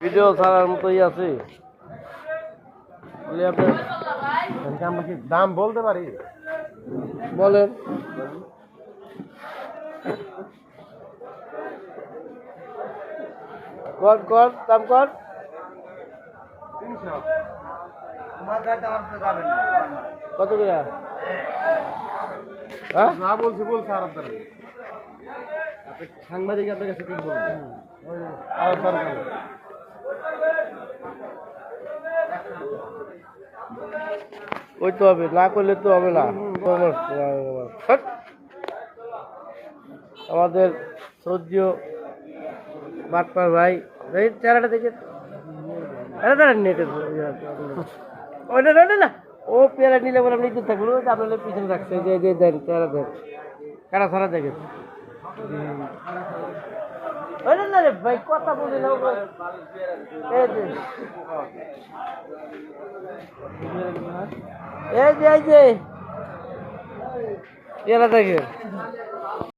Video ছাড়ার মতোই আছে। আমরা কি দাম বলতে পারি? বলেন। কর কর দাম কর। কত করে? হ্যাঁ না বলছি বলছে আর আপনার সাংবাদিক আপনার কাছে কি বলবেন? ওই তো হবে, না করলে তো হবে না। হট। আমাদের সৌদিও বাটপার ভাই, এই চেহারাটা দেখে নেটে ওইটা ওইটা না, ও পেয়ারা নিলে বলে আপনি নিতে থাকলো, আপনার পিছনে রাখছে যে যে দেন চেহারা দেন, কারা ছাড়া দেখেন। ওইটা না রে ভাই, কথা বলি না। এই যে পেয়ারা দেখে